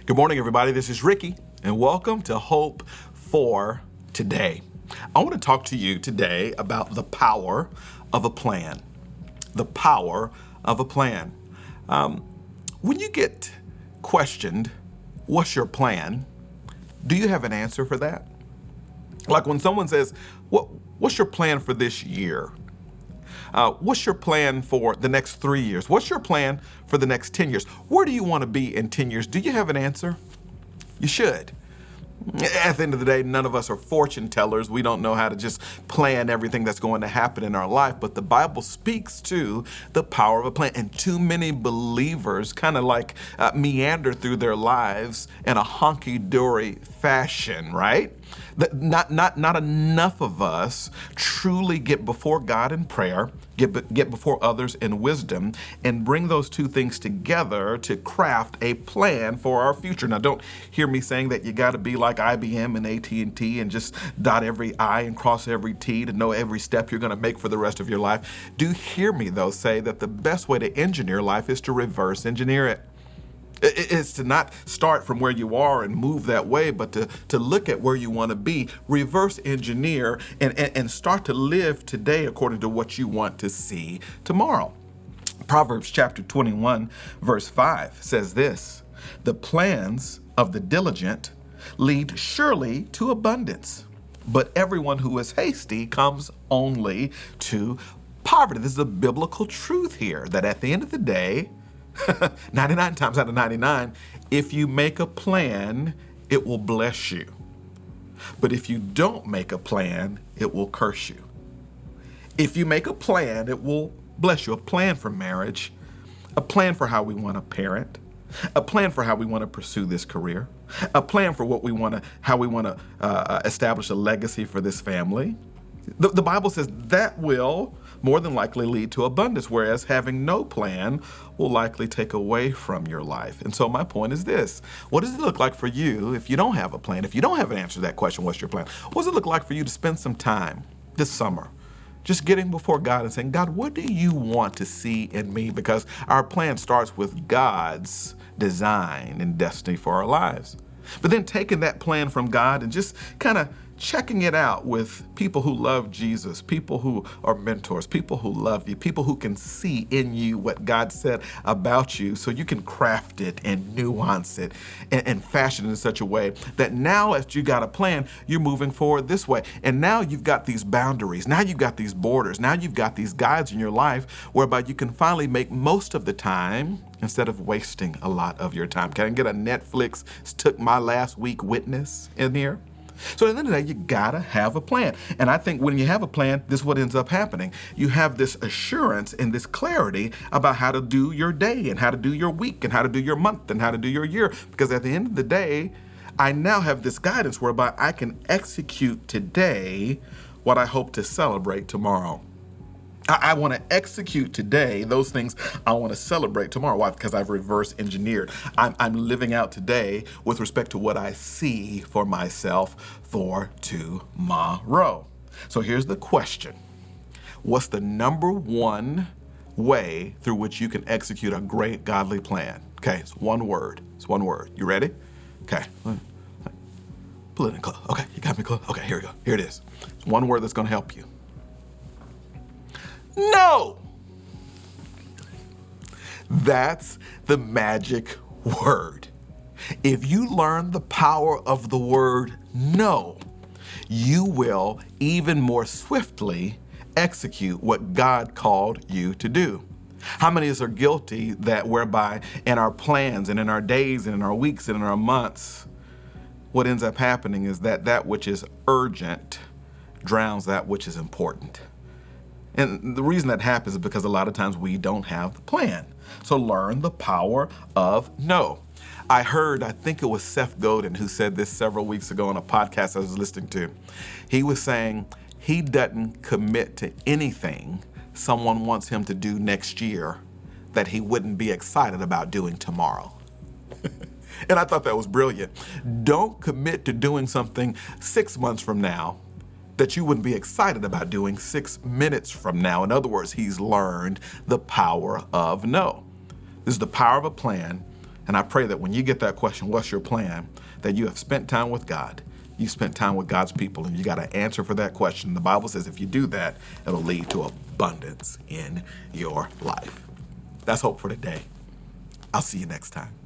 Good morning, everybody. This is Ricky, and welcome to Hope for Today. I want to talk to you today about the power of a plan. The power of a plan. When you get questioned, what's your plan? Do you have an answer for that? Like when someone says, what's your plan for this year? What's your plan for the next 3 years? What's your plan for the next 10 years? Where do you want to be in 10 years? Do you have an answer? You should. At the end of the day, none of us are fortune tellers. We don't know how to just plan everything that's going to happen in our life, but the Bible speaks to the power of a plan. And too many believers kind of like meander through their lives in a honky-dory fashion, right? Not enough of us truly get before God in prayer, get before others in wisdom, and bring those two things together to craft a plan for our future. Now, don't hear me saying that you got to be like IBM and AT&T and just dot every I and cross every T to know every step you're going to make for the rest of your life. Do hear me, though, say that the best way to engineer life is to reverse engineer it. It's to not start from where you are and move that way, but to look at where you want to be, reverse engineer, and start to live today according to what you want to see tomorrow. Proverbs chapter 21, verse 5 says this: "The plans of the diligent lead surely to abundance, but everyone who is hasty comes only to poverty." This is a biblical truth here, that at the end of the day, 99 times out of 99, if you make a plan, it will bless you. But if you don't make a plan, it will curse you. If you make a plan, it will bless you. A plan for marriage, a plan for how we want to parent, a plan for how we want to pursue this career, a plan for how we want to establish a legacy for this family. The Bible says that will more than likely lead to abundance, whereas having no plan will likely take away from your life. And so my point is this: what does it look like for you if you don't have a plan? If you don't have an answer to that question, what's your plan? What does it look like for you to spend some time this summer just getting before God and saying, God, what do you want to see in me? Because our plan starts with God's design and destiny for our lives. But then taking that plan from God and just kind of checking it out with people who love Jesus, people who are mentors, people who love you, people who can see in you what God said about you, so you can craft it and nuance it and fashion it in such a way that now, as you got a plan, you're moving forward this way. And now you've got these boundaries, now you've got these borders, now you've got these guides in your life whereby you can finally make most of the time instead of wasting a lot of your time. Can I get a Netflix took my last week witness in here? So at the end of the day, you gotta have a plan. And I think when you have a plan, this is what ends up happening. You have this assurance and this clarity about how to do your day and how to do your week and how to do your month and how to do your year. Because at the end of the day, I now have this guidance whereby I can execute today what I hope to celebrate tomorrow. I want to execute today those things I want to celebrate tomorrow. Why? Because I've reverse engineered. I'm living out today with respect to what I see for myself for tomorrow. So here's the question: what's the number one way through which you can execute a great godly plan? Okay, it's one word. It's one word. You ready? Okay. Pull it in close. Okay, you got me close. Okay, here we go. Here it is. It's one word that's going to help you. No! That's the magic word. If you learn the power of the word no, you will even more swiftly execute what God called you to do. How many of us are guilty that whereby in our plans and in our days and in our weeks and in our months, what ends up happening is that which is urgent drowns that which is important? And the reason that happens is because a lot of times we don't have the plan. So learn the power of no. I think it was Seth Godin who said this several weeks ago on a podcast I was listening to. He was saying he doesn't commit to anything someone wants him to do next year that he wouldn't be excited about doing tomorrow. And I thought that was brilliant. Don't commit to doing something 6 months from now that you wouldn't be excited about doing 6 minutes from now. In other words, he's learned the power of no. This is the power of a plan And I pray that when you get that question, what's your plan, that you have spent time with God. You spent time with God's people, and you got an answer for that question. The Bible says if you do that, it'll lead to abundance in your life. That's hope for today. I'll see you next time.